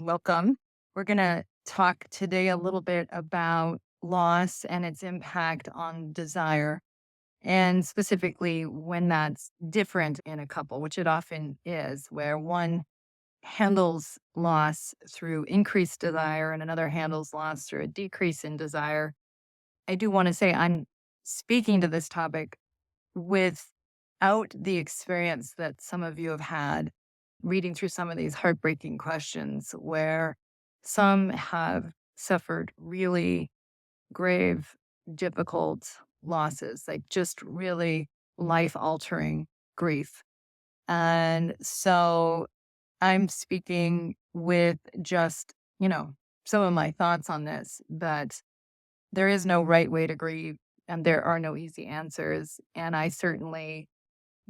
Welcome. We're going to talk today a little bit about loss and its impact on desire, and specifically when that's different in a couple, which it often is, where one handles loss through increased desire and another handles loss through a decrease in desire. I do want to say I'm speaking to this topic without the experience that some of you have had reading through some of these heartbreaking questions where some have suffered really grave, difficult losses, like just really life altering grief. And so I'm speaking with just, some of my thoughts on this, but there is no right way to grieve and there are no easy answers. And I certainly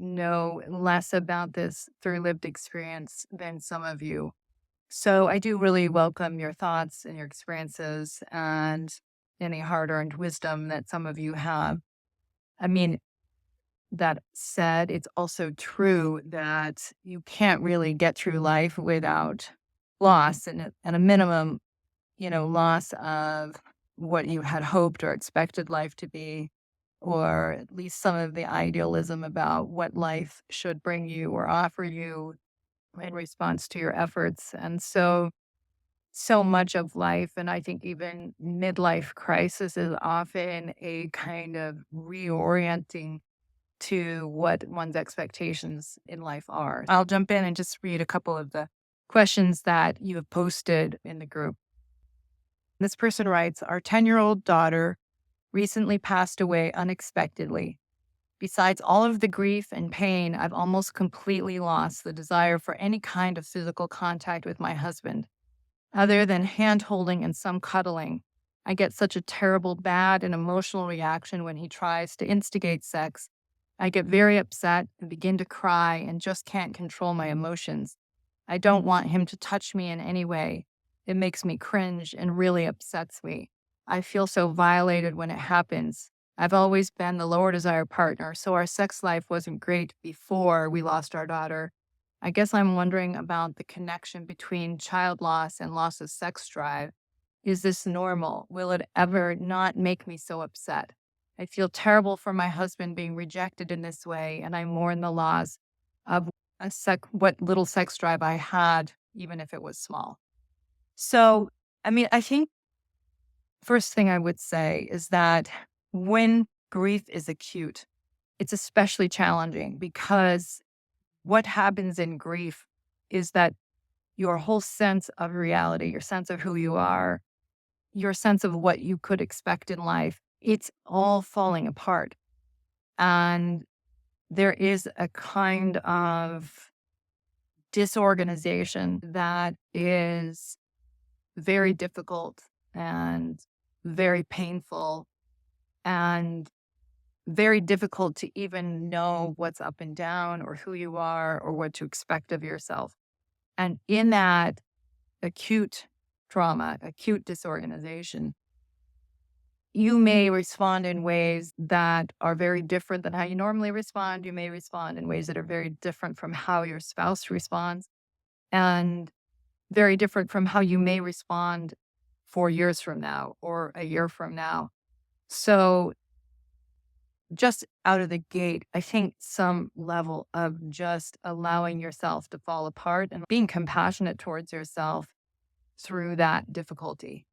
know less about this through lived experience than some of you. So I do really welcome your thoughts and your experiences and any hard earned wisdom that some of you have. I mean, that said, it's also true that you can't really get through life without loss and at a minimum, loss of what you had hoped or expected life to be, or at least some of the idealism about what life should bring you or offer you in response to your efforts. And so much of life, and I think even midlife crisis is often a kind of reorienting to what one's expectations in life are. I'll jump in and just read a couple of the questions that you have posted in the group. This person writes, our 10-year-old daughter recently passed away unexpectedly. Besides all of the grief and pain, I've almost completely lost the desire for any kind of physical contact with my husband, other than hand holding and some cuddling. I get such a terrible, bad, and emotional reaction when he tries to instigate sex. I get very upset and begin to cry and just can't control my emotions. I don't want him to touch me in any way. It makes me cringe and really upsets me. I feel so violated when it happens. I've always been the lower desire partner, so our sex life wasn't great before we lost our daughter. I guess I'm wondering about the connection between child loss and loss of sex drive. Is this normal? Will it ever not make me so upset? I feel terrible for my husband being rejected in this way, and I mourn the loss of what little sex drive I had, even if it was small. So, I think first thing I would say is that when grief is acute, it's especially challenging because what happens in grief is that your whole sense of reality, your sense of who you are, your sense of what you could expect in life, it's all falling apart. And there is a kind of disorganization that is very difficult and very painful and very difficult to even know what's up and down or who you are or what to expect of yourself. And in that acute trauma, acute disorganization, you may respond in ways that are very different than how you normally respond. You may respond in ways that are very different from how your spouse responds and very different from how you may respond 4 years from now or a year from now. So just out of the gate, I think some level of just allowing yourself to fall apart and being compassionate towards yourself through that difficulty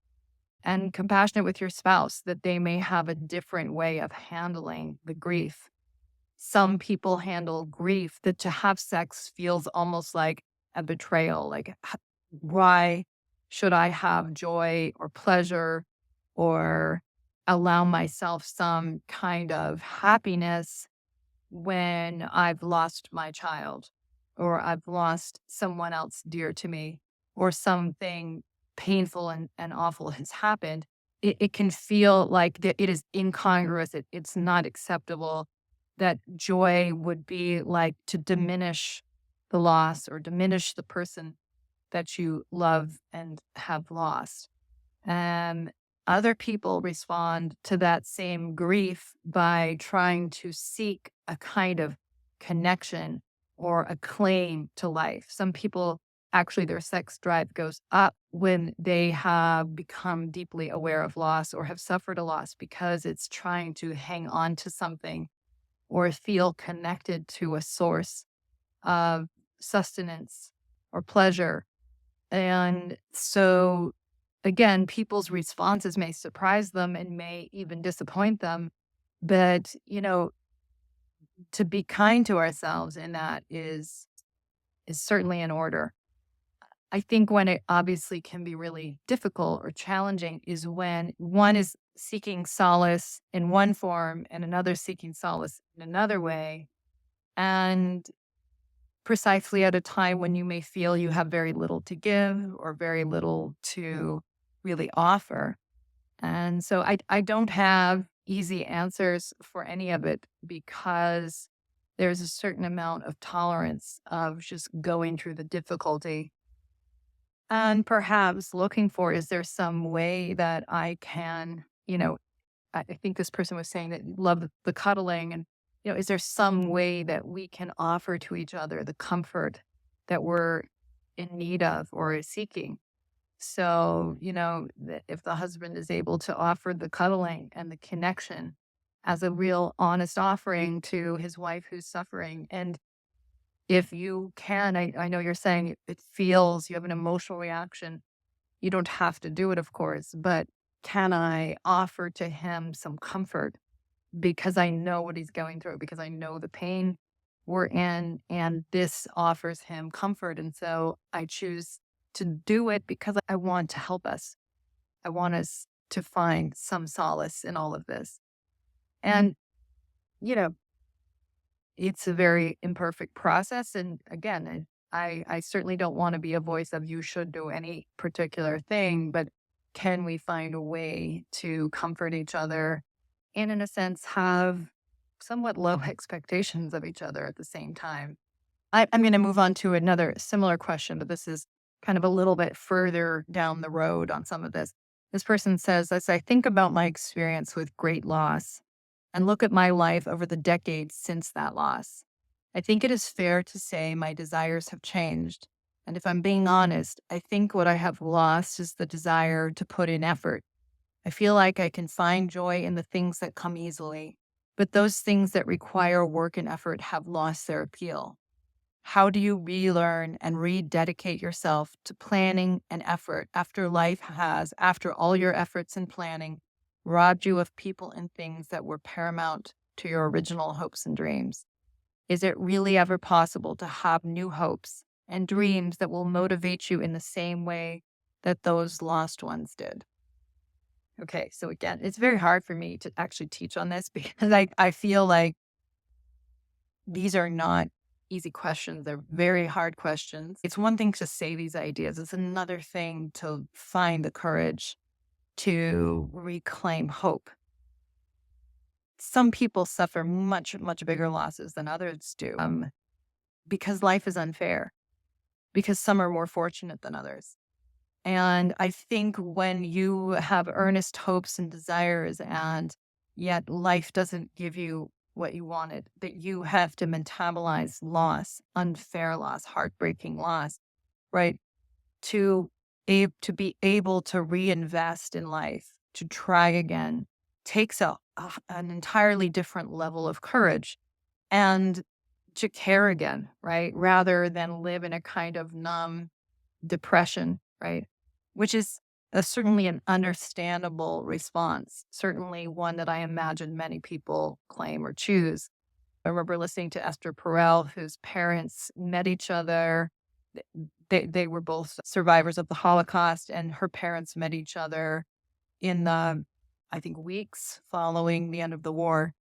and compassionate with your spouse that they may have a different way of handling the grief. Some people handle grief that to have sex feels almost like a betrayal. Like, why should I have joy or pleasure or allow myself some kind of happiness when I've lost my child or I've lost someone else dear to me or something painful and awful has happened? It can feel like that it is incongruous. It's not acceptable that joy would be like to diminish the loss or diminish the person that you love and have lost. And other people respond to that same grief by trying to seek a kind of connection or a claim to life. Some people actually their sex drive goes up when they have become deeply aware of loss or have suffered a loss because it's trying to hang on to something or feel connected to a source of sustenance or pleasure. And so, again, people's responses may surprise them and may even disappoint them. But, to be kind to ourselves in that is certainly in order. I think when it obviously can be really difficult or challenging is when one is seeking solace in one form and another seeking solace in another way. And precisely at a time when you may feel you have very little to give or very little to really offer. And so I don't have easy answers for any of it because there's a certain amount of tolerance of just going through the difficulty and perhaps looking for, is there some way that I can, I think this person was saying that love the cuddling and, is there some way that we can offer to each other the comfort that we're in need of or seeking? So, if the husband is able to offer the cuddling and the connection as a real honest offering to his wife who's suffering. And if you can, I know you're saying it feels, you have an emotional reaction. You don't have to do it, of course, but can I offer to him some comfort because I know what he's going through, because I know the pain we're in, and this offers him comfort. And so I choose to do it because I want to help us. I want us to find some solace in all of this. And, you know, it's a very imperfect process. And again, I certainly don't want to be a voice of you should do any particular thing, but can we find a way to comfort each other and, in a sense, have somewhat low expectations of each other at the same time? I'm going to move on to another similar question, but this is kind of a little bit further down the road on some of this. This person says, as I think about my experience with great loss and look at my life over the decades since that loss, I think it is fair to say my desires have changed. And if I'm being honest, I think what I have lost is the desire to put in effort. I feel like I can find joy in the things that come easily, but those things that require work and effort have lost their appeal. How do you relearn and rededicate yourself to planning and effort after life has, after all your efforts and planning, robbed you of people and things that were paramount to your original hopes and dreams? Is it really ever possible to have new hopes and dreams that will motivate you in the same way that those lost ones did? Okay, so again, it's very hard for me to actually teach on this because I feel like these are not easy questions. They're very hard questions. It's one thing to say these ideas, it's another thing to find the courage to reclaim hope. Some people suffer much, much bigger losses than others do because life is unfair, because some are more fortunate than others. And I think when you have earnest hopes and desires, and yet life doesn't give you what you wanted, that you have to metabolize loss, unfair loss, heartbreaking loss, right? To, to be able to reinvest in life, to try again, takes an entirely different level of courage and to care again, right? Rather than live in a kind of numb depression, right? Which is certainly an understandable response, certainly one that I imagine many people claim or choose. I remember listening to Esther Perel, whose parents met each other. They were both survivors of the Holocaust, and her parents met each other in the, I think, weeks following the end of the war.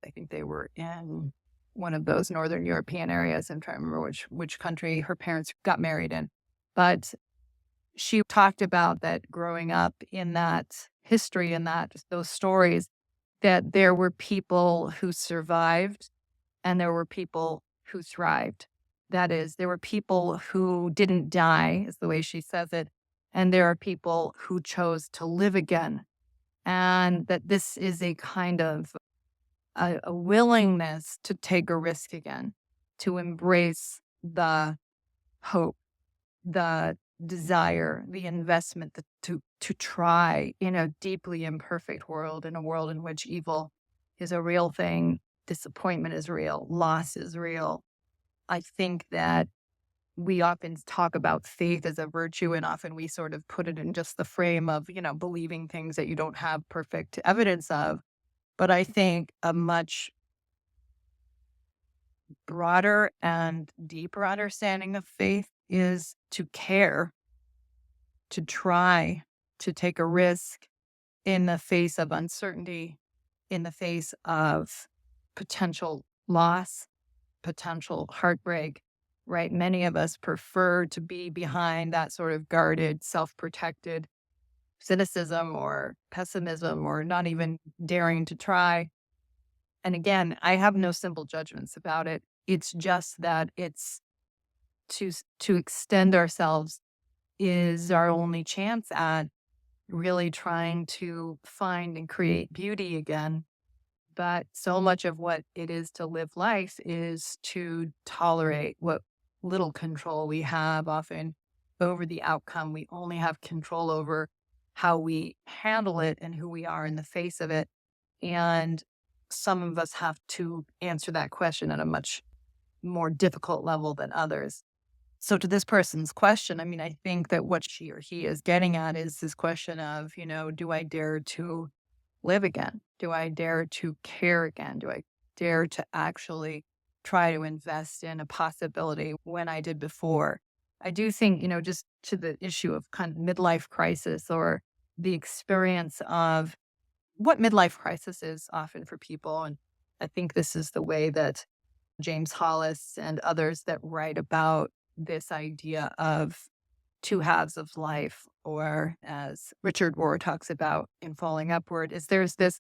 I think they were in one of those Northern European areas. I'm trying to remember which country her parents got married in. But she talked about that growing up in that history and that those stories, that there were people who survived and there were people who thrived. That is, there were people who didn't die, is the way she says it, and there are people who chose to live again. And that this is a kind of a willingness to take a risk again, to embrace the hope the desire, the investment to try in a deeply imperfect world, in a world in which evil is a real thing, disappointment is real, loss is real. I think that we often talk about faith as a virtue, and often we sort of put it in just the frame of, believing things that you don't have perfect evidence of. But I think a much broader and deeper understanding of faith is to care, to try, to take a risk in the face of uncertainty, in the face of potential loss, potential heartbreak, right? Many of us prefer to be behind that sort of guarded, self protected cynicism or pessimism or not even daring to try. And again, I have no simple judgments about it. It's just that it's to extend ourselves is our only chance at really trying to find and create beauty again. But so much of what it is to live life is to tolerate what little control we have often over the outcome. We only have control over how we handle it and who we are in the face of it. And some of us have to answer that question at a much more difficult level than others. So to this person's question, I mean, I think that what she or he is getting at is this question of, do I dare to live again? Do I dare to care again? Do I dare to actually try to invest in a possibility when I did before? I do think, just to the issue of kind of midlife crisis or the experience of what midlife crisis is often for people. And I think this is the way that James Hollis and others that write about this idea of two halves of life, or as Richard Rohr talks about in Falling Upward, is there's this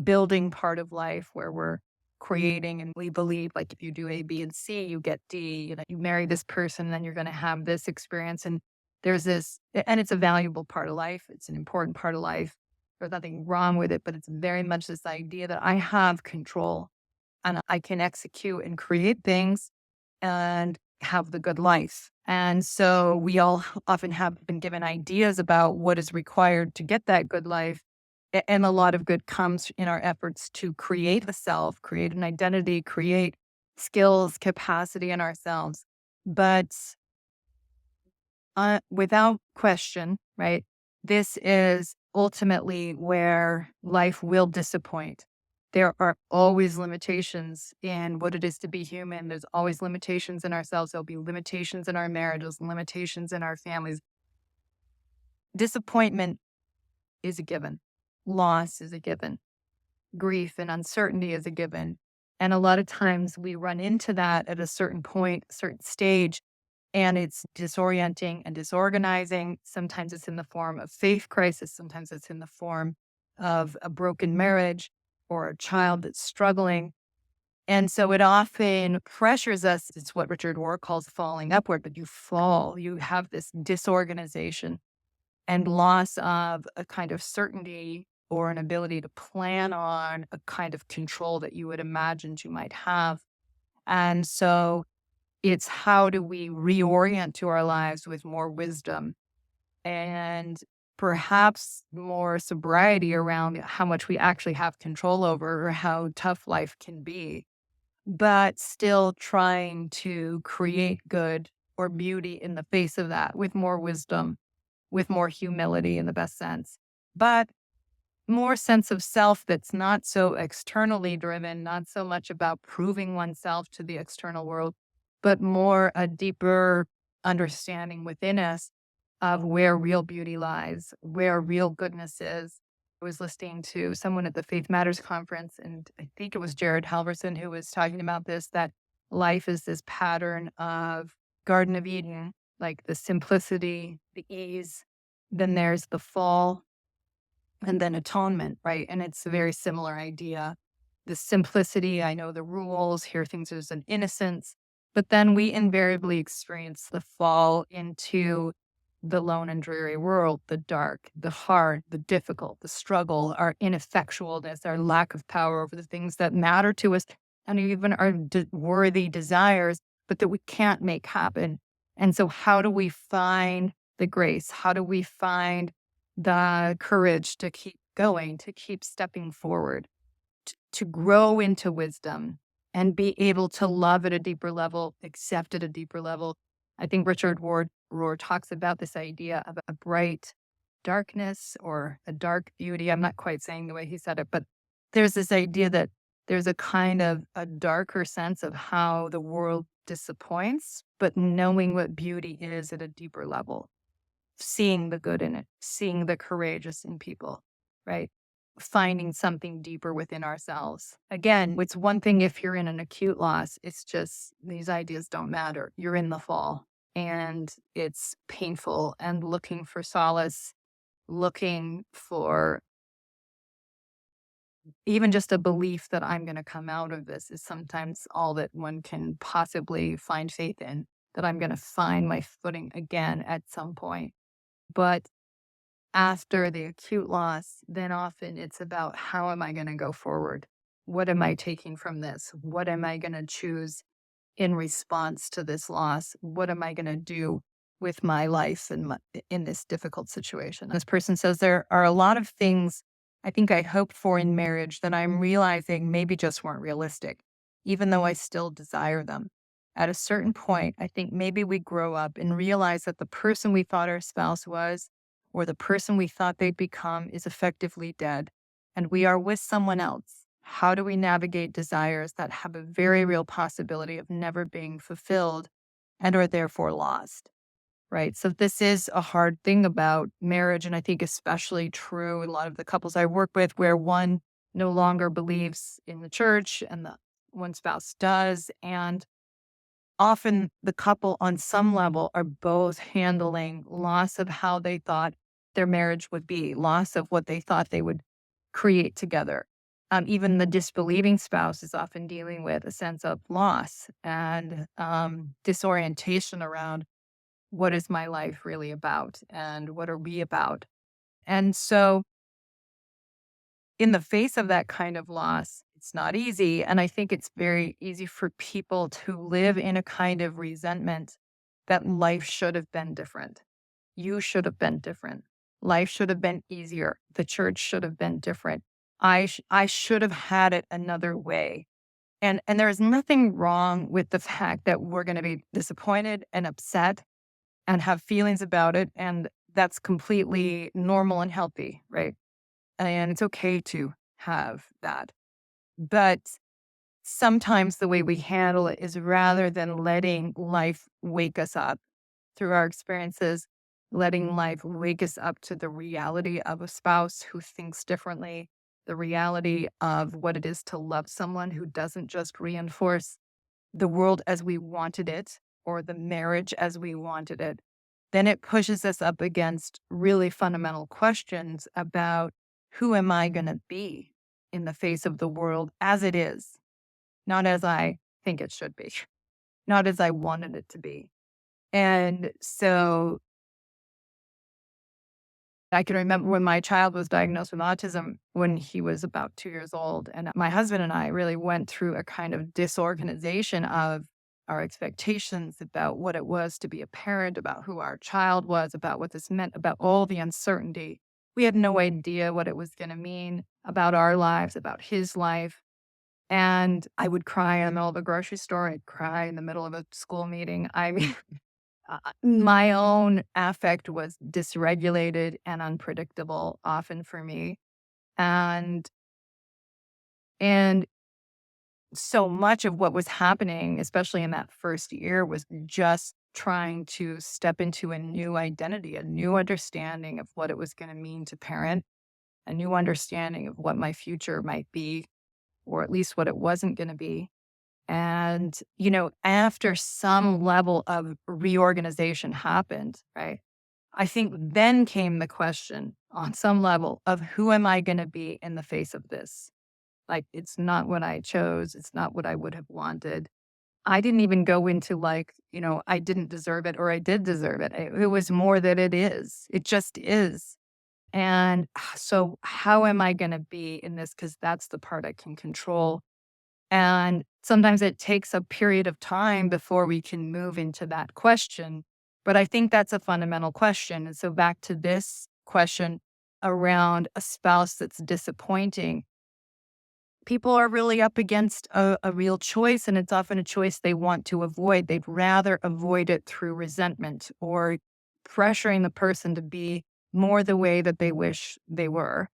building part of life where we're creating and we believe like if you do A, B, and C, you get D, you marry this person, then you're going to have this experience. And there's this, and it's a valuable part of life. It's an important part of life. There's nothing wrong with it, but it's very much this idea that I have control and I can execute and create things and have the good life. And so we all often have been given ideas about what is required to get that good life. And a lot of good comes in our efforts to create the self, create an identity, create skills, capacity in ourselves. But without question, right, this is ultimately where life will disappoint. There are always limitations in what it is to be human. There's always limitations in ourselves. There'll be limitations in our marriages, limitations in our families. Disappointment is a given. Loss is a given. Grief and uncertainty is a given. And a lot of times we run into that at a certain point, a certain stage, and it's disorienting and disorganizing. Sometimes it's in the form of faith crisis. Sometimes it's in the form of a broken marriage or a child that's struggling. And so it often pressures us. It's what Richard Rohr calls falling upward, but you fall, you have this disorganization and loss of a kind of certainty or an ability to plan on a kind of control that you would imagine you might have. And so it's how do we reorient to our lives with more wisdom and perhaps more sobriety around how much we actually have control over or how tough life can be, but still trying to create good or beauty in the face of that with more wisdom, with more humility in the best sense, but more sense of self that's not so externally driven, not so much about proving oneself to the external world, but more a deeper understanding within us of where real beauty lies, where real goodness is. I was listening to someone at the Faith Matters conference, and I think it was Jared Halverson who was talking about this, that life is this pattern of Garden of Eden, like the simplicity, the ease, then there's the fall, and then atonement, right? And it's a very similar idea. The simplicity, I know the rules, here things as an innocence, but then we invariably experience the fall into the lone and dreary world, the dark, the hard, the difficult, the struggle, our ineffectualness, our lack of power over the things that matter to us, and even our worthy desires, but that we can't make happen. And so, how do we find the grace? How do we find the courage to keep going, to keep stepping forward, to grow into wisdom and be able to love at a deeper level, accept at a deeper level? I think Richard Ward Rohr talks about this idea of a bright darkness or a dark beauty. I'm not quite saying the way he said it, but there's this idea that there's a kind of a darker sense of how the world disappoints, but knowing what beauty is at a deeper level, seeing the good in it, seeing the courageous in people, right? Finding something deeper within ourselves. Again, it's one thing if you're in an acute loss, it's just these ideas don't matter. You're in the fall and it's painful and looking for solace, looking for even just a belief that I'm going to come out of this is sometimes all that one can possibly find faith in, that I'm going to find my footing again at some point. But after the acute loss, then often it's about how am I going to go forward? What am I taking from this? What am I going to choose in response to this loss? What am I going to do with my life in this difficult situation? This person says there are a lot of things I think I hoped for in marriage that I'm realizing maybe just weren't realistic, even though I still desire them. At a certain point, I think maybe we grow up and realize that the person we thought our spouse was or the person we thought they'd become is effectively dead and we are with someone else. How do we navigate desires that have a very real possibility of never being fulfilled and are therefore lost? Right. So, this is a hard thing about marriage. And I think especially true in a lot of the couples I work with where one no longer believes in the church and the one spouse does. And often the couple on some level are both handling loss of how they thought their marriage would be, loss of what they thought they would create together. Even the disbelieving spouse is often dealing with a sense of loss and disorientation around what is my life really about and what are we about. And so, in the face of that kind of loss, it's not easy. And I think it's very easy for people to live in a kind of resentment that life should have been different. You should have been different. Life should have been easier. The church should have been different. I should have had it another way. And there is nothing wrong with the fact that we're going to be disappointed and upset and have feelings about it. And that's completely normal and healthy, right? And it's okay to have that. But sometimes the way we handle it is rather than letting life wake us up through our experiences, letting life wake us up to the reality of a spouse who thinks differently, the reality of what it is to love someone who doesn't just reinforce the world as we wanted it or the marriage as we wanted it, then it pushes us up against really fundamental questions about who am I going to be in the face of the world as it is, not as I think it should be, not as I wanted it to be. And so I can remember when my child was diagnosed with autism when he was about 2 years old. And my husband and I really went through a kind of disorganization of our expectations about what it was to be a parent, about who our child was, about what this meant, about all the uncertainty. We had no idea what it was going to mean about our lives, about his life. And I would cry in the middle of a grocery store. I'd cry in the middle of a school meeting. I mean, my own affect was dysregulated and unpredictable often for me. And and so much of what was happening, especially in that first year, was just trying to step into a new identity, a new understanding of what it was going to mean to parent, a new understanding of what my future might be, or at least what it wasn't going to be. And, after some level of reorganization happened, right? I think then came the question on some level of who am I going to be in the face of this? Like, it's not what I chose. It's not what I would have wanted. I didn't even go into I didn't deserve it or I did deserve it. It was more that it is. It just is. And so, how am I going to be in this? Because that's the part I can control. And sometimes it takes a period of time before we can move into that question. But I think that's a fundamental question. And so back to this question around a spouse that's disappointing, people are really up against a real choice, and it's often a choice they want to avoid. They'd rather avoid it through resentment or pressuring the person to be more the way that they wish they were.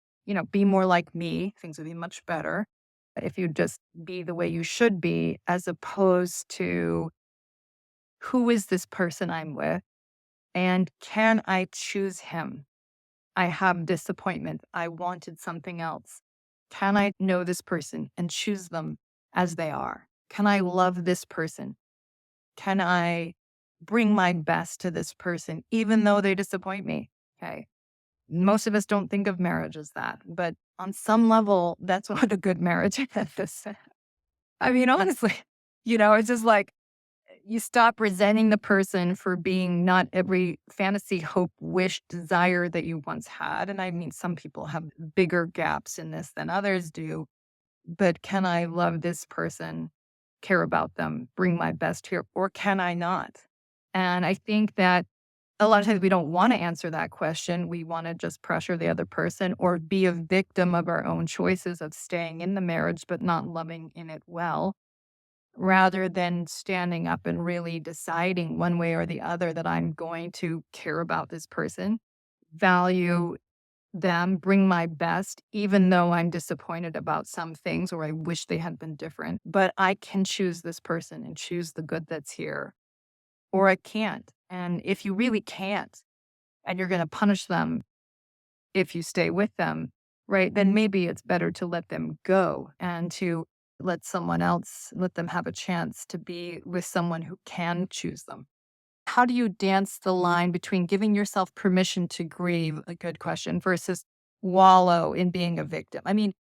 Be more like me. Things would be much better if you just be the way you should be, as opposed to who is this person I'm with and can I choose him? I have disappointment. I wanted something else. Can I know this person and choose them as they are? Can I love this person? Can I bring my best to this person, even though they disappoint me? Okay. Most of us don't think of marriage as that, but on some level, that's what a good marriage is. I mean, honestly, it's just like you stop resenting the person for being not every fantasy, hope, wish, desire that you once had. And I mean, some people have bigger gaps in this than others do. But can I love this person, care about them, bring my best here, or can I not? And I think that a lot of times we don't want to answer that question. We want to just pressure the other person or be a victim of our own choices of staying in the marriage, but not loving in it well, rather than standing up and really deciding one way or the other that I'm going to care about this person, value them, bring my best, even though I'm disappointed about some things or I wish they had been different. But I can choose this person and choose the good that's here, or I can't. And if you really can't, and you're going to punish them if you stay with them, right, then maybe it's better to let them go and to let them have a chance to be with someone who can choose them. How do you dance the line between giving yourself permission to grieve, a good question, versus wallow in being a victim? I mean,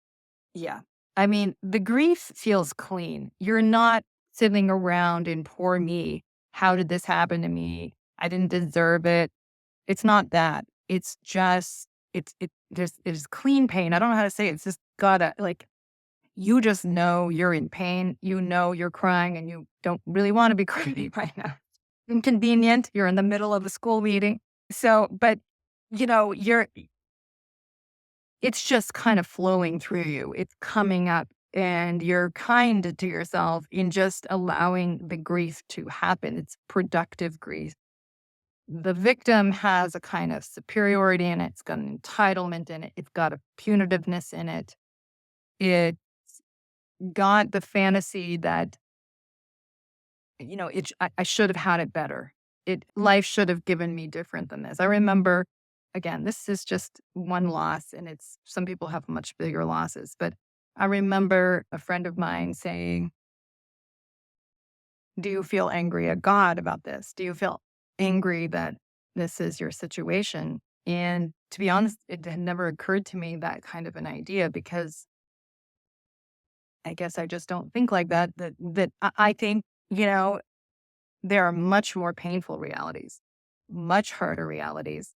yeah. I mean, the grief feels clean. You're not sitting around in poor me. How did this happen to me? I didn't deserve it. It's not that. It's just it's clean pain. I don't know how to say it. It's just gotta like you just know you're in pain. You know you're crying and you don't really want to be crying right now. Inconvenient. You're in the middle of a school meeting. So, but you're it's just kind of flowing through you. It's coming up and you're kind to yourself in just allowing the grief to happen. It's productive grief. The victim has a kind of superiority in it. It's got an entitlement in it. It's got a punitiveness in it. It got the fantasy that, I should have had it better. Life should have given me different than this. I remember, again, this is just one loss and it's some people have much bigger losses, but I remember a friend of mine saying, do you feel angry at God about this? Do you feel angry that this is your situation? And to be honest, it had never occurred to me that kind of an idea because I guess I just don't think like that. I think, there are much more painful realities, much harder realities.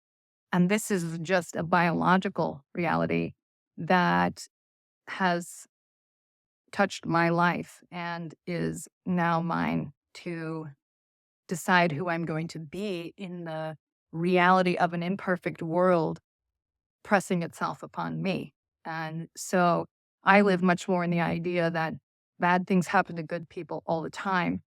And this is just a biological reality that has touched my life and is now mine to decide who I'm going to be in the reality of an imperfect world pressing itself upon me. And so I live much more in the idea that bad things happen to good people all the time.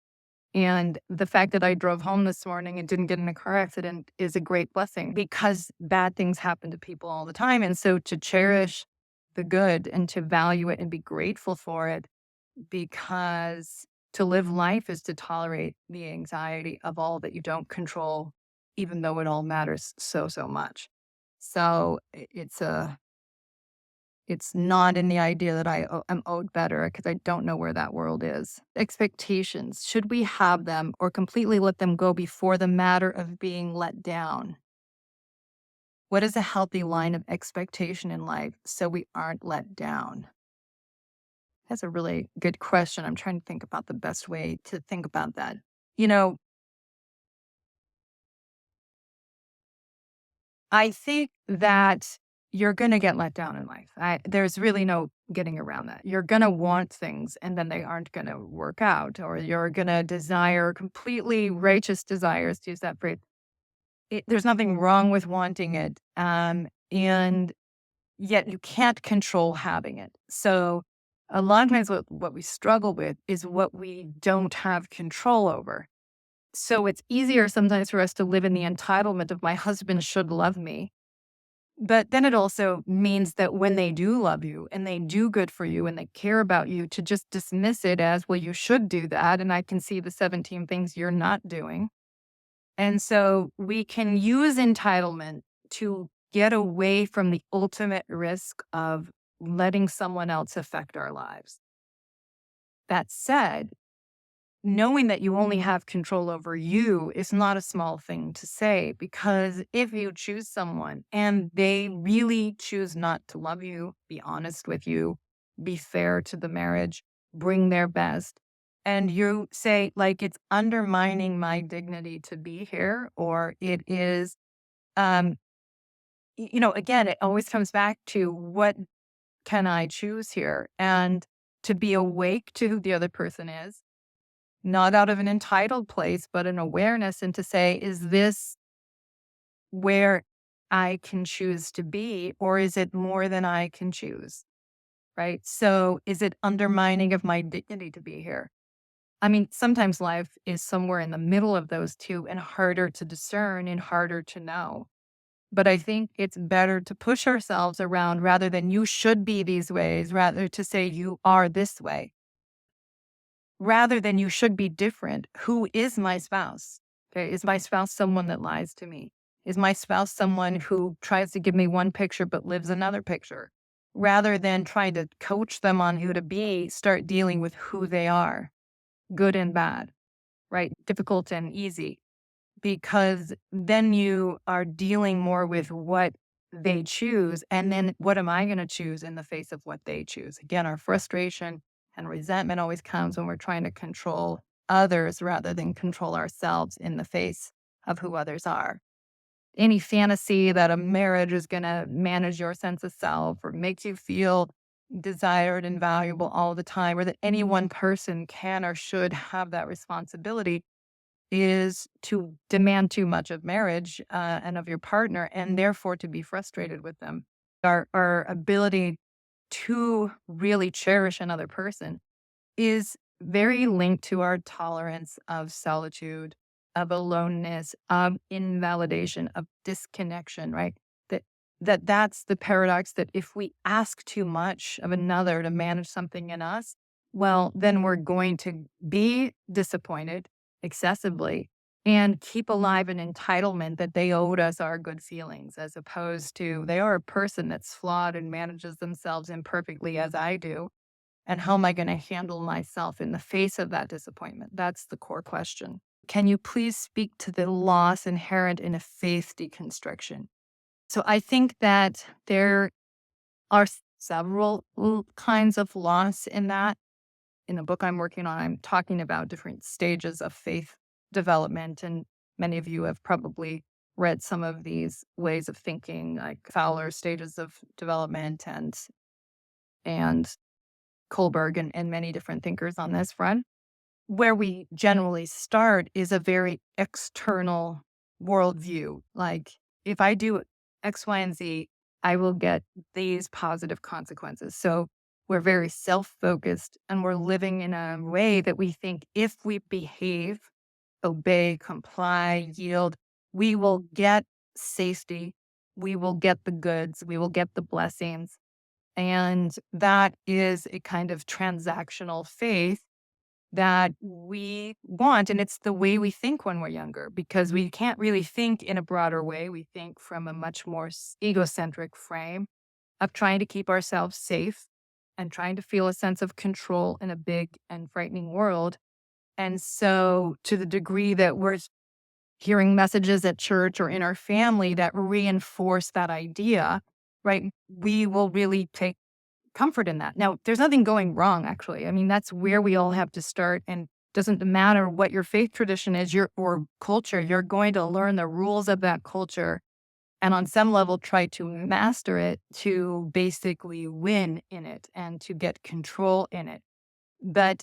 And the fact that I drove home this morning and didn't get in a car accident is a great blessing because bad things happen to people all the time. And so to cherish the good and to value it and be grateful for it, because to live life is to tolerate the anxiety of all that you don't control, even though it all matters so, so much. So it's not in the idea that am owed better because I don't know where that world is. Expectations, should we have them or completely let them go before the matter of being let down? What is a healthy line of expectation in life so we aren't let down? That's a really good question. I'm trying to think about the best way to think about that. You know, I think that you're going to get let down in life. There's really no getting around that. You're going to want things and then they aren't going to work out, or you're going to desire completely righteous desires, to use that phrase. There's nothing wrong with wanting it. And yet you can't control having it. So a lot of times what we struggle with is what we don't have control over. So it's easier sometimes for us to live in the entitlement of my husband should love me. But then it also means that when they do love you and they do good for you and they care about you, to just dismiss it as, well, you should do that. And I can see the 17 things you're not doing. And so we can use entitlement to get away from the ultimate risk of letting someone else affect our lives. That said, knowing that you only have control over you is not a small thing to say, because if you choose someone and they really choose not to love you, be honest with you, be fair to the marriage, bring their best, and you say, like, it's undermining my dignity to be here, or it is, um, again, it always comes back to what can I choose here? And to be awake to who the other person is, not out of an entitled place, but an awareness, and to say, is this where I can choose to be, or is it more than I can choose? Right. So is it undermining of my dignity to be here? I mean, sometimes life is somewhere in the middle of those two and harder to discern and harder to know. But I think it's better to push ourselves around rather than you should be these ways, rather to say you are this way. Rather than you should be different. Who is my spouse? Okay. Is my spouse someone that lies to me? Is my spouse someone who tries to give me one picture but lives another picture? Rather than trying to coach them on who to be, start dealing with who they are, good and bad, right? Difficult and easy, because then you are dealing more with what they choose. And then what am I going to choose in the face of what they choose? Again, our frustration and resentment always comes when we're trying to control others rather than control ourselves in the face of who others are. Any fantasy that a marriage is going to manage your sense of self or make you feel desired and valuable all the time, or that any one person can or should have that responsibility, is to demand too much of marriage and of your partner, and therefore to be frustrated with them. Our ability to really cherish another person is very linked to our tolerance of solitude, of aloneness, of invalidation, of disconnection, right? That that's the paradox, that if we ask too much of another to manage something in us, well, then we're going to be disappointed excessively and keep alive an entitlement that they owed us our good feelings, as opposed to they are a person that's flawed and manages themselves imperfectly as I do. And how am I going to handle myself in the face of that disappointment? That's the core question. Can you please speak to the loss inherent in a faith deconstruction? So I think that there are several kinds of loss in that. In the book I'm working on, I'm talking about different stages of faith development. And many of you have probably read some of these ways of thinking, like Fowler stages of development and Kohlberg and many different thinkers on this front. Where we generally start is a very external worldview. Like, if I do X, Y, and Z, I will get these positive consequences. So we're very self focused and we're living in a way that we think if we behave, obey, comply, yield, we will get safety, we will get the goods, we will get the blessings. And that is a kind of transactional faith that we want. And it's the way we think when we're younger, because we can't really think in a broader way. We think from a much more egocentric frame of trying to keep ourselves safe and trying to feel a sense of control in a big and frightening world. And so, to the degree that we're hearing messages at church or in our family that reinforce that idea, right, we will really take comfort in that. Now, there's nothing going wrong, actually. I mean, that's where we all have to start. And doesn't matter what your faith tradition is, or culture, you're going to learn the rules of that culture and on some level try to master it to basically win in it and to get control in it. But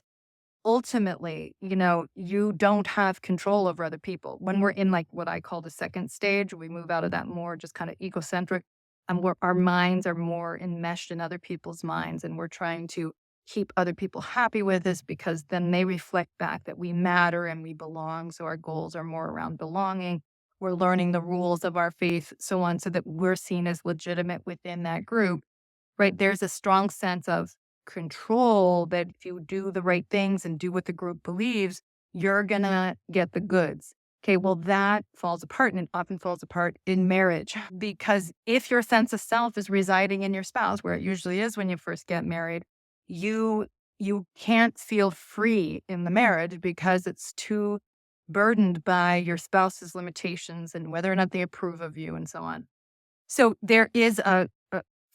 ultimately, you don't have control over other people. When we're in like what I call the second stage, we move out of that more just kind of egocentric, and where our minds are more enmeshed in other people's minds, and we're trying to keep other people happy with us because then they reflect back that we matter and we belong. So our goals are more around belonging. We're learning the rules of our faith, so on, so that we're seen as legitimate within that group, right? There's a strong sense of control that if you do the right things and do what the group believes, you're going to get the goods. Okay, well, that falls apart, and it often falls apart in marriage because if your sense of self is residing in your spouse, where it usually is when you first get married, you you can't feel free in the marriage because it's too burdened by your spouse's limitations and whether or not they approve of you and so on. So there is a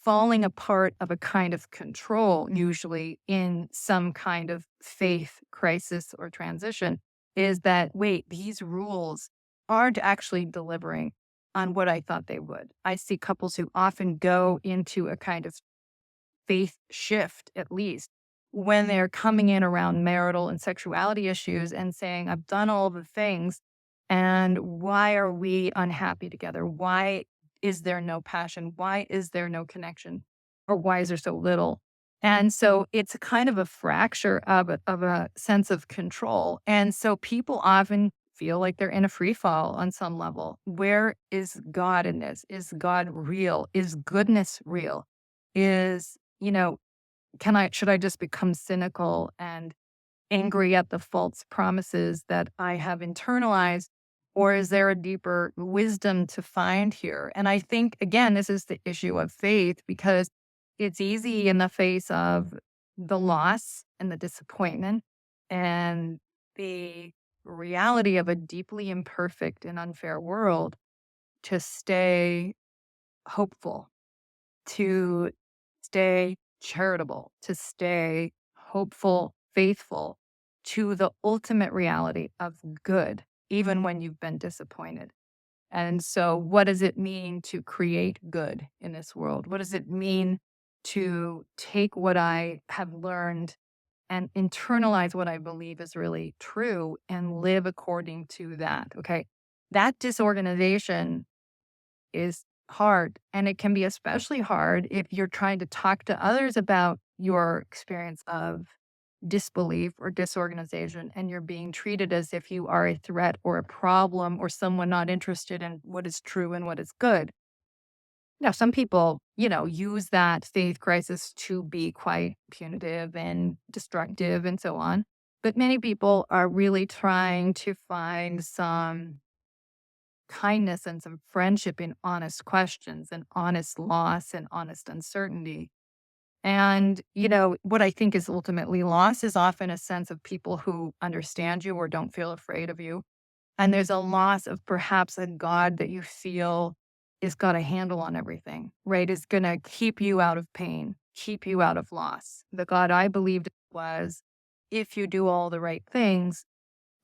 falling apart of a kind of control, usually in some kind of faith crisis or transition, is that, wait, these rules aren't actually delivering on what I thought they would. I see couples who often go into a kind of faith shift, at least when they're coming in around marital and sexuality issues and saying, I've done all the things. And why are we unhappy together? Why is there no passion? Why is there no connection? Or why is there so little? And so it's a kind of a fracture of a sense of control. And so people often feel like they're in a free fall on some level. Where is God in this? Is God real? Is goodness real? Is, should I just become cynical and angry at the false promises that I have internalized? Or is there a deeper wisdom to find here? And I think, again, this is the issue of faith because it's easy in the face of the loss and the disappointment and the reality of a deeply imperfect and unfair world to stay hopeful, to stay charitable, to stay hopeful, faithful to the ultimate reality of good, even when you've been disappointed. And so, what does it mean to create good in this world? What does it mean to take what I have learned and internalize what I believe is really true and live according to that? Okay. That disorganization is hard. And it can be especially hard if you're trying to talk to others about your experience of disbelief or disorganization and you're being treated as if you are a threat or a problem or someone not interested in what is true and what is good. Now, some people, use that faith crisis to be quite punitive and destructive and so on. But many people are really trying to find some kindness and some friendship in honest questions and honest loss and honest uncertainty. And, what I think is ultimately loss is often a sense of people who understand you or don't feel afraid of you. And there's a loss of perhaps a God that you feel is got a handle on everything, right? Is going to keep you out of pain, keep you out of loss. The God I believed was if you do all the right things,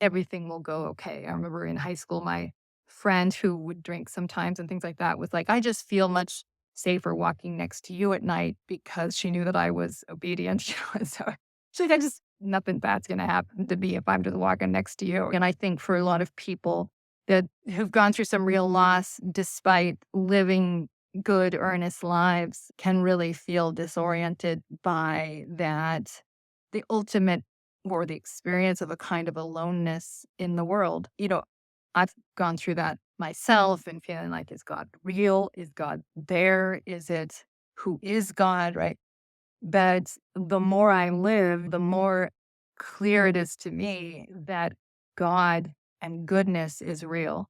everything will go okay. I remember in high school, my friend who would drink sometimes and things like that was like, I just feel much safer walking next to you at night because she knew that I was obedient. So she's like, nothing bad's going to happen to me if I'm just walking next to you. And I think for a lot of people that who've gone through some real loss, despite living good, earnest lives, can really feel disoriented by that. The ultimate or the experience of a kind of aloneness in the world. I've gone through that myself and feeling like, is God real? Is God there? Is it who is God? Right. But the more I live, the more clear it is to me that God and goodness is real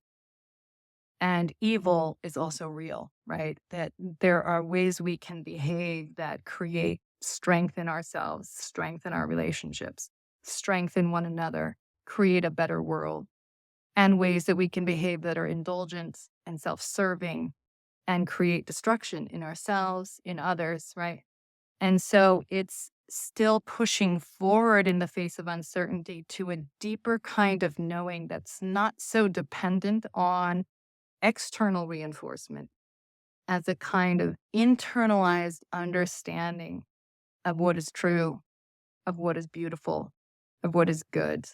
and evil is also real, right? That there are ways we can behave that create strength in ourselves, strength in our relationships, strength in one another, create a better world, and ways that we can behave that are indulgent and self serving and create destruction in ourselves, in others, right? And so it's still pushing forward in the face of uncertainty to a deeper kind of knowing that's not so dependent on external reinforcement, as a kind of internalized understanding of what is true, of what is beautiful, of what is good,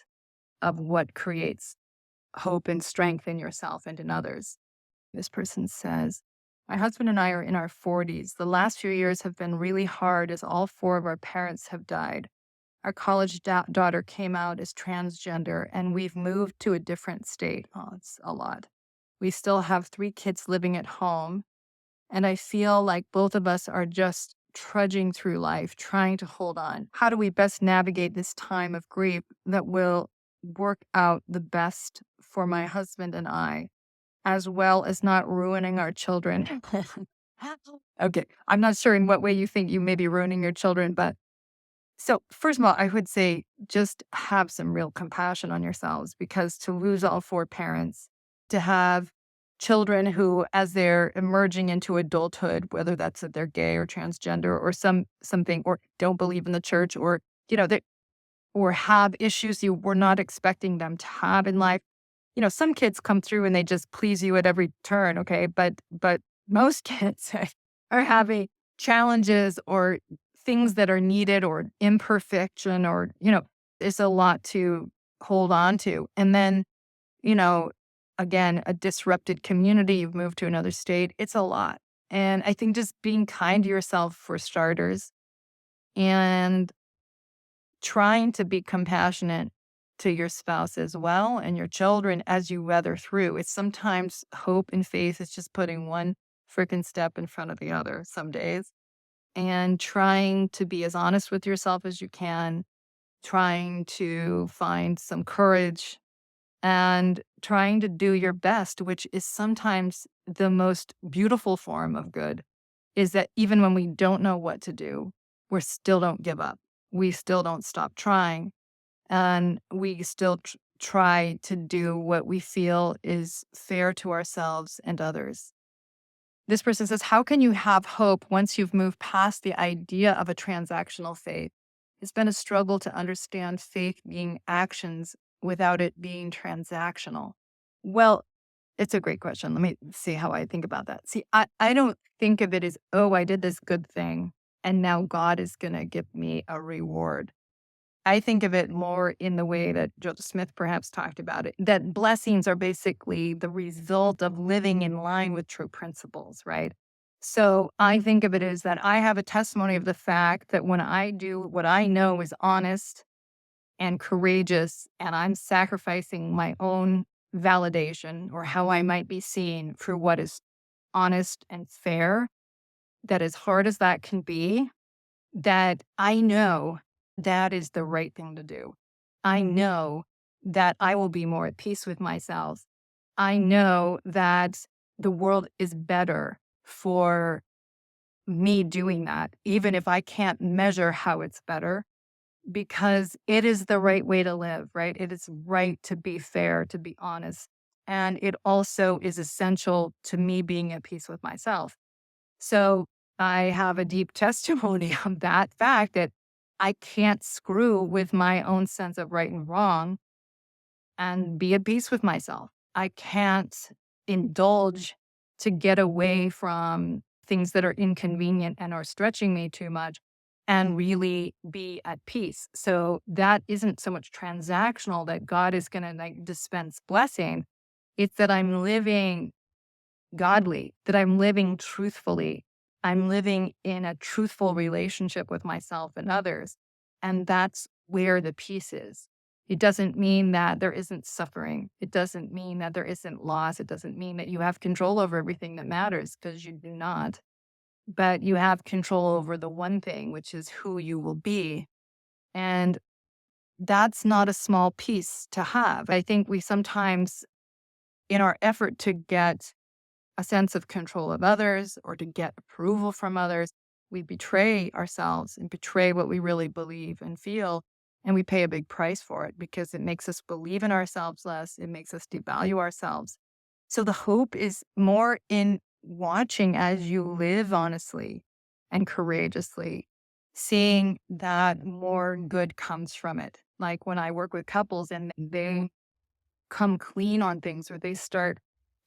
of what creates hope and strength in yourself and in others. This person says, my husband and I are in our 40s. The last few years have been really hard as all four of our parents have died. Our college daughter came out as transgender, and we've moved to a different state. Oh, it's a lot. We still have three kids living at home, and I feel like both of us are just trudging through life, trying to hold on. How do we best navigate this time of grief that will work out the best for my husband and I, as well as not ruining our children? Okay, I'm not sure in what way you think you may be ruining your children, but so, first of all, I would say just have some real compassion on yourselves, because to lose all four parents, to have children who, as they're emerging into adulthood, whether that's that they're gay or transgender or something, or don't believe in the church, or they or have issues you were not expecting them to have in life. Some kids come through and they just please you at every turn, okay? But most kids are having challenges or things that are needed or imperfection, or, there's a lot to hold on to. And then, you know, again, a disrupted community, you've moved to another state, it's a lot. And I think just being kind to yourself for starters, and trying to be compassionate to your spouse as well and your children as you weather through. It's sometimes hope and faith is just putting one freaking step in front of the other some days, and trying to be as honest with yourself as you can, trying to find some courage, and trying to do your best, which is sometimes the most beautiful form of good, is that even when we don't know what to do, we still don't give up. We still don't stop trying, and we still try to do what we feel is fair to ourselves and others. This person says, how can you have hope once you've moved past the idea of a transactional faith? It's been a struggle to understand faith being actions without it being transactional. Well, it's a great question. Let me see how I think about that. See, I don't think of it as, oh, I did this good thing and now God is going to give me a reward. I think of it more in the way that Joseph Smith perhaps talked about it, that blessings are basically the result of living in line with true principles, right? So I think of it as that I have a testimony of the fact that when I do what I know is honest and courageous, and I'm sacrificing my own validation or how I might be seen for what is honest and fair, that as hard as that can be, that I know that is the right thing to do. I know that I will be more at peace with myself. I know that the world is better for me doing that, even if I can't measure how it's better, because it is the right way to live, right? It is right to be fair, to be honest. And it also is essential to me being at peace with myself. So I have a deep testimony of that fact that I can't screw with my own sense of right and wrong and be at peace with myself. I can't indulge to get away from things that are inconvenient and are stretching me too much and really be at peace. So that isn't so much transactional that God is going to like dispense blessing. It's that I'm living godly, that I'm living truthfully. I'm living in a truthful relationship with myself and others. And that's where the peace is. It doesn't mean that there isn't suffering. It doesn't mean that there isn't loss. It doesn't mean that you have control over everything that matters, because you do not. But you have control over the one thing, which is who you will be. And that's not a small piece to have. I think we sometimes, in our effort to get a sense of control of others or to get approval from others, we betray ourselves and betray what we really believe and feel. And we pay a big price for it, because it makes us believe in ourselves less. It makes us devalue ourselves. So the hope is more in watching as you live honestly and courageously, seeing that more good comes from it. Like when I work with couples and they come clean on things, or they start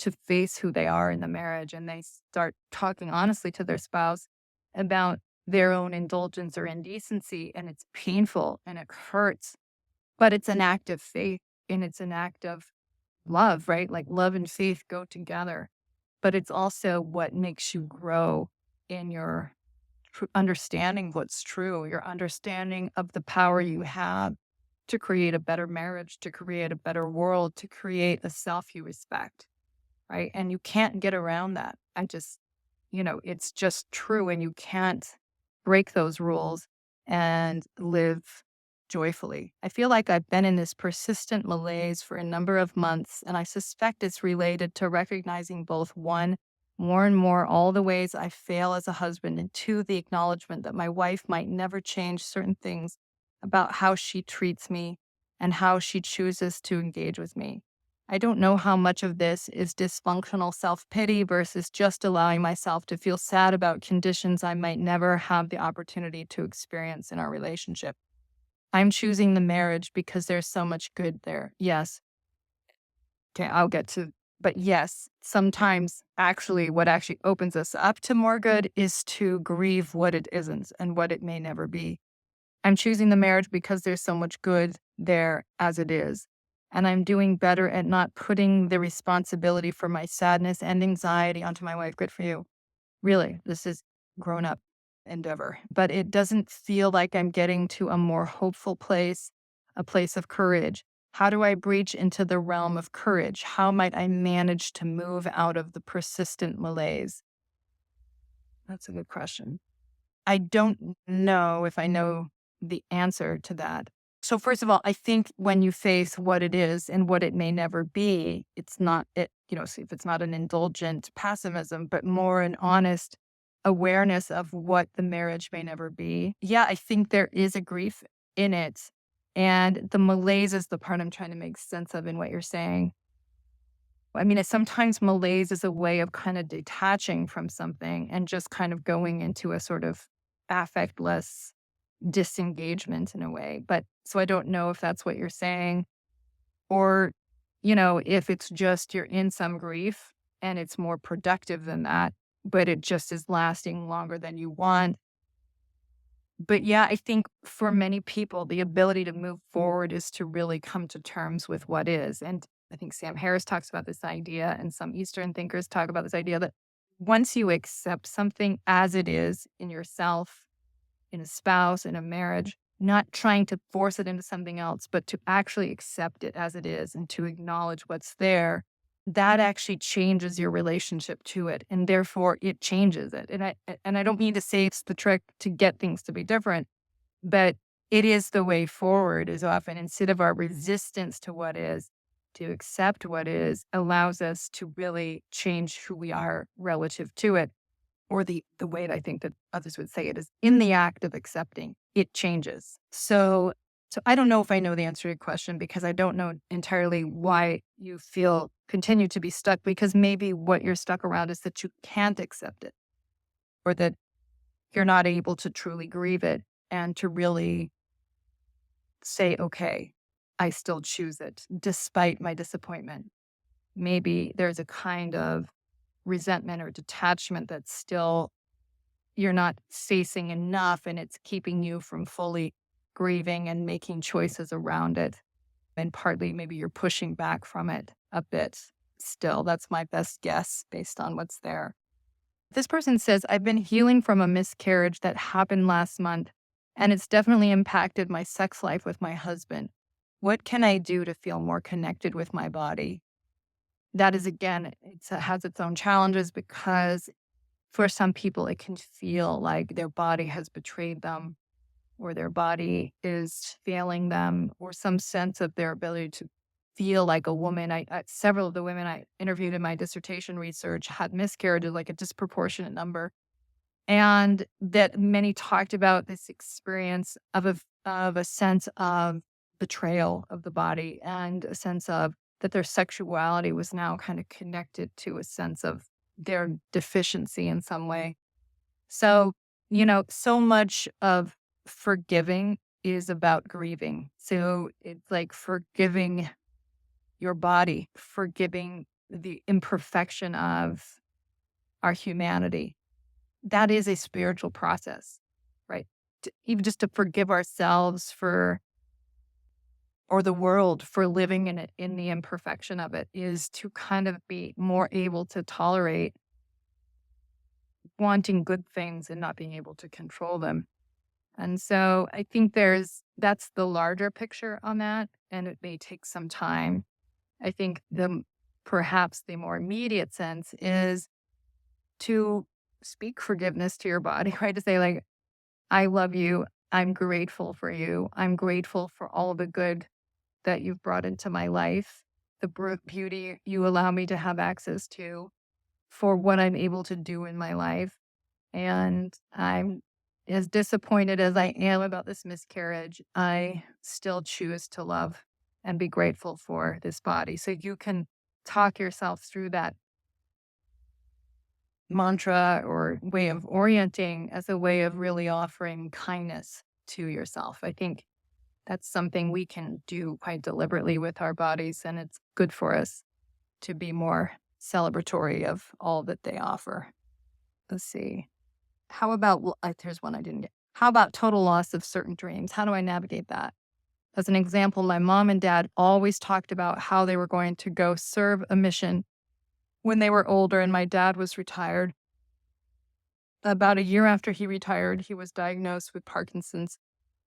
to face who they are in the marriage and they start talking honestly to their spouse about their own indulgence or indecency, and it's painful and it hurts, but it's an act of faith and it's an act of love, right? Like love and faith go together, but it's also what makes you grow in your understanding what's true, your understanding of the power you have to create a better marriage, to create a better world, to create a self you respect, right? And you can't get around that. It's just true. And you can't break those rules and live joyfully. I feel like I've been in this persistent malaise for a number of months, and I suspect it's related to recognizing both one, more and more all the ways I fail as a husband, and two, the acknowledgement that my wife might never change certain things about how she treats me and how she chooses to engage with me. I don't know how much of this is dysfunctional self pity versus just allowing myself to feel sad about conditions I might never have the opportunity to experience in our relationship. I'm choosing the marriage because there's so much good there. Yes. Okay, I'll get to, but yes, sometimes actually what actually opens us up to more good is to grieve what it isn't and what it may never be. I'm choosing the marriage because there's so much good there as it is. And I'm doing better at not putting the responsibility for my sadness and anxiety onto my wife. Good for you. Really, this is grown up endeavor. But it doesn't feel like I'm getting to a more hopeful place, a place of courage. How do I breach into the realm of courage? How might I manage to move out of the persistent malaise? That's a good question. I don't know if I know the answer to that. So first of all, I think when you face what it is and what it may never be, it's not so if it's not an indulgent pessimism, but more an honest awareness of what the marriage may never be. Yeah, I think there is a grief in it. And the malaise is the part I'm trying to make sense of in what you're saying. I mean, sometimes malaise is a way of kind of detaching from something and just kind of going into a sort of affectless disengagement in a way. But so I don't know if that's what you're saying or, if it's just you're in some grief and it's more productive than that, but it just is lasting longer than you want. But yeah, I think for many people, the ability to move forward is to really come to terms with what is. And I think Sam Harris talks about this idea, and some Eastern thinkers talk about this idea that once you accept something as it is in yourself, in a spouse, in a marriage, not trying to force it into something else, but to actually accept it as it is and to acknowledge what's there, that actually changes your relationship to it. And therefore it changes it. And I don't mean to say it's the trick to get things to be different, but it is the way forward is often instead of our resistance to what is, to accept what is allows us to really change who we are relative to it. Or the way that I think that others would say it is in the act of accepting, it changes. So I don't know if I know the answer to your question because I don't know entirely why you feel continue to be stuck because maybe what you're stuck around is that you can't accept it or that you're not able to truly grieve it and to really say, okay, I still choose it despite my disappointment. Maybe there's a kind of resentment or detachment that's still you're not facing enough and it's keeping you from fully grieving and making choices around it. And partly maybe you're pushing back from it a bit still. That's my best guess based on what's there. This person says, I've been healing from a miscarriage that happened last month, and it's definitely impacted my sex life with my husband. What can I do to feel more connected with my body? That is, again, it has its own challenges because for some people, it can feel like their body has betrayed them or their body is failing them or some sense of their ability to feel like a woman. Several of the women I interviewed in my dissertation research had miscarriages, like a disproportionate number. And that many talked about this experience of a sense of betrayal of the body and a sense of that their sexuality was now kind of connected to a sense of their deficiency in some way. So, so much of forgiving is about grieving. So it's like forgiving your body, forgiving the imperfection of our humanity. That is a spiritual process, right? Even just to forgive ourselves for, or the world for living in it, in the imperfection of it, is to kind of be more able to tolerate wanting good things and not being able to control them. And so I think that's the larger picture on that, and it may take some time. I think perhaps the more immediate sense is to speak forgiveness to your body, right? To say, like, I love you. I'm grateful for you. I'm grateful for all the good that you've brought into my life, the beauty you allow me to have access to, for what I'm able to do in my life. And I'm as disappointed as I am about this miscarriage, I still choose to love and be grateful for this body. So you can talk yourself through that mantra or way of orienting as a way of really offering kindness to yourself. I think that's something we can do quite deliberately with our bodies, and it's good for us to be more celebratory of all that they offer. Let's see. How about, here's one I didn't get. How about total loss of certain dreams? How do I navigate that? As an example, my mom and dad always talked about how they were going to go serve a mission when they were older, and my dad was retired. About a year after he retired, he was diagnosed with Parkinson's,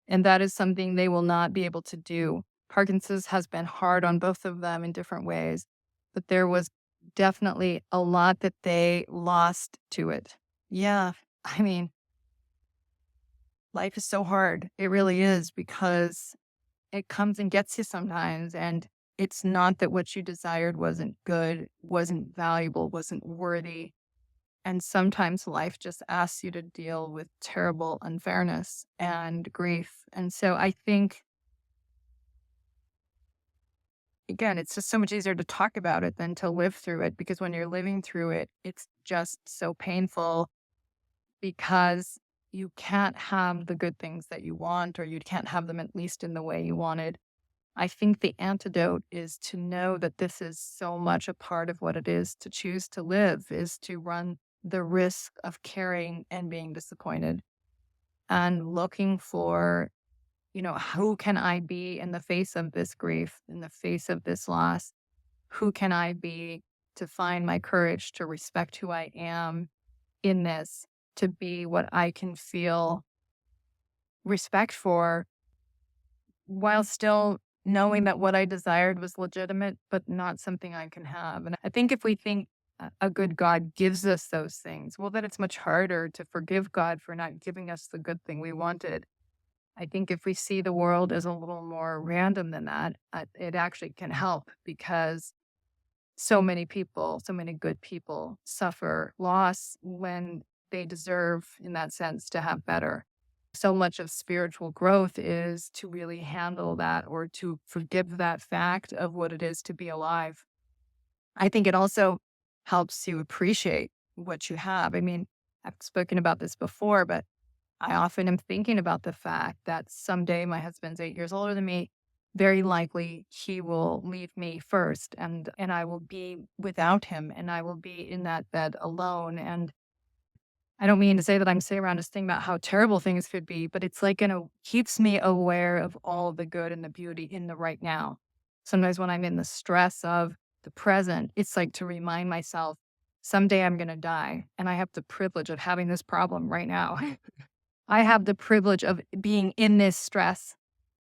and that is something they will not be able to do. Parkinson's has been hard on both of them in different ways, but there was definitely a lot that they lost to it. Yeah, I mean, life is so hard. It really is, because it comes and gets you sometimes. And it's not that what you desired wasn't good, wasn't valuable, wasn't worthy. And sometimes life just asks you to deal with terrible unfairness and grief. And so I think, again, it's just so much easier to talk about it than to live through it, because when you're living through it, it's just so painful, because you can't have the good things that you want, or you can't have them at least in the way you wanted. I think the antidote is to know that this is so much a part of what it is to choose to live, is to run the risk of caring and being disappointed, and looking for, who can I be in the face of this grief, in the face of this loss? Who can I be to find my courage to respect who I am in this, to be what I can feel respect for, while still knowing that what I desired was legitimate, but not something I can have. And I think if we think a good God gives us those things, well, then it's much harder to forgive God for not giving us the good thing we wanted. I think if we see the world as a little more random than that, it actually can help, because so many people, so many good people suffer loss when they deserve, in that sense, to have better. So much of spiritual growth is to really handle that, or to forgive that fact of what it is to be alive. I think it also helps you appreciate what you have. I mean, I've spoken about this before, but I often am thinking about the fact that someday my husband's 8 years older than me. Very likely he will leave me first, and I will be without him, and I will be in that bed alone. And I don't mean to say that I'm sitting around just thinking about how terrible things could be, but it's like, keeps me aware of all the good and the beauty in the right now. Sometimes when I'm in the stress of the present, it's like to remind myself, someday I'm going to die, and I have the privilege of having this problem right now. I have the privilege of being in this stress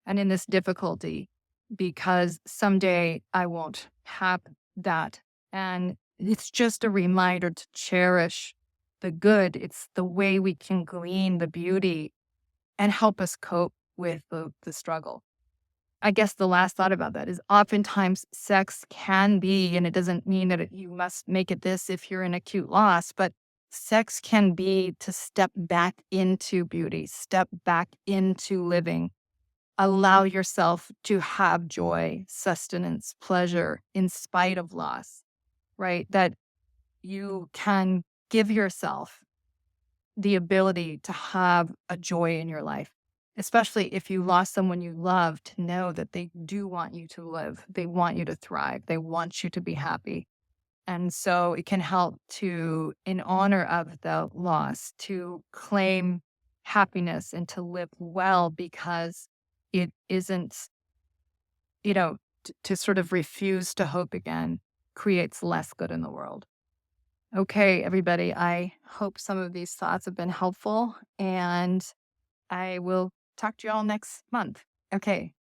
and in this difficulty, because someday I won't have that. And it's just a reminder to cherish the good. It's the way we can glean the beauty and help us cope with the struggle. I guess the last thought about that is, oftentimes sex can be, and it doesn't mean that you must make it this if you're in acute loss, but sex can be to step back into beauty, step back into living, allow yourself to have joy, sustenance, pleasure in spite of loss, right? That you can give yourself the ability to have a joy in your life, especially if you lost someone you love, to know that they do want you to live. They want you to thrive. They want you to be happy. And so it can help to, in honor of the loss, to claim happiness and to live well because it isn't, to sort of refuse to hope again creates less good in the world. Okay, everybody, I hope some of these thoughts have been helpful and I will talk to you all next month. Okay.